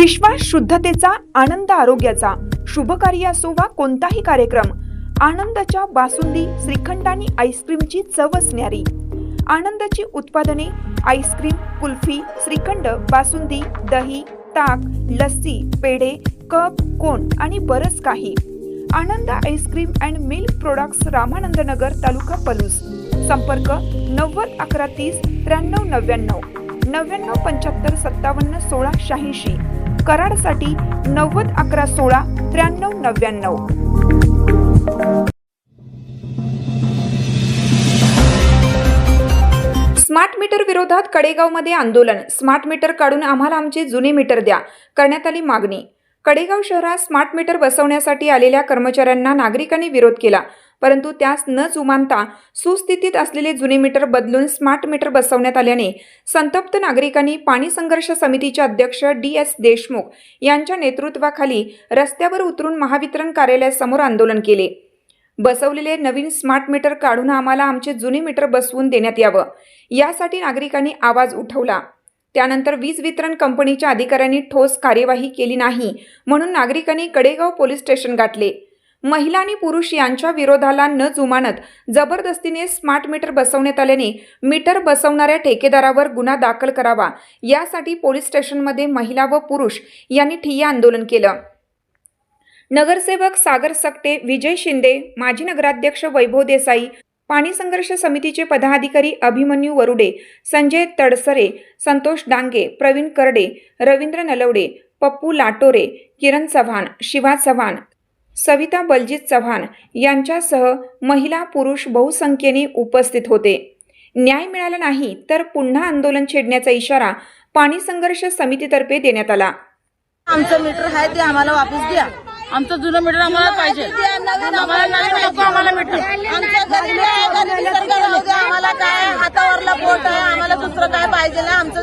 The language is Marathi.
विश्वास शुद्धतेचा, आनंद आरोग्याचा, शुभ कार्य असो वा कोणताही कार्यक्रम, आनंदाच्या बासुंदी, श्रीखंड आणि आईस्क्रीमची चवच न्यारी. आनंदाची उत्पादने आईस्क्रीम, कुल्फी, श्रीखंड, बासुंदी, दही, ताक, लस्सी, पेढे, कप, कोन आणि बरंच काही. Anand ice cream and milk products, Ramanand Nagar, taluka Palus. संपर्क 90 11 30 93 99 99 75 57 16 86. कराडसाठी 90 11 16 93 99. स्मार्ट मीटर विरोधात कडेगावमध्ये आंदोलन. स्मार्ट मीटर काढून आम्हाला आमचे जुने मीटर द्या, करण्यात आली मागणी. कडेगाव शहरात स्मार्ट मीटर बसवण्यासाठी आलेल्या कर्मचाऱ्यांना नागरिकांनी विरोध केला, परंतु त्यास न जुमानता सुस्थितीत असलेले जुने मीटर बदलून स्मार्ट मीटर बसवण्यात आल्याने संतप्त नागरिकांनी पाणी संघर्ष समितीचे अध्यक्ष DS देशमुख यांच्या नेतृत्वाखाली रस्त्यावर उतरून महावितरण कार्यालयासमोर आंदोलन केले. बसवलेले नवीन स्मार्ट मीटर काढून आम्हाला आमचे जुने मीटर बसवून देण्यात यावं, यासाठी नागरिकांनी आवाज उठवला. त्यानंतर वीज वितरण कंपनीच्या अधिकाऱ्यांनी ठोस कार्यवाही केली नाही, म्हणून नागरिकांनी कडेगाव पोलीस स्टेशन गाठले. महिला आणि पुरुष यांच्या विरोधाला न जुमानत जबरदस्तीने स्मार्ट मीटर बसवण्यात आल्याने मीटर बसवणाऱ्या ठेकेदारावर गुन्हा दाखल करावा, यासाठी पोलीस स्टेशनमध्ये महिला व पुरुष यांनी ठिय्या आंदोलन केलं. नगरसेवक सागर सकटे, विजय शिंदे, माजी नगराध्यक्ष वैभव देसाई, पाणी संघर्ष समितीचे पदाधिकारी अभिमन्यू वरुडे, संजय तडसरे, संतोष डांगे, प्रवीण करडे, रवींद्र नलवडे, पप्पू लाटोरे, किरण चव्हाण, शिवा चव्हाण, सविता बलजीत चव्हाण यांच्यासह महिला पुरुष बहुसंख्येने उपस्थित होते. न्याय मिळाला नाही तर पुन्हा आंदोलन छेडण्याचा इशारा पाणी संघर्ष समितीतर्फे देण्यात आला. आमचं मीटर आहे ते आम्हाला वापस द्या. आमचं जुनं मीटर आम्हाला पाहिजे. आम्हाला मीटर आमच्या आम्हाला काय हातावरला पोट आहे, आम्हाला दुसरं काय पाहिजे ना. आमचं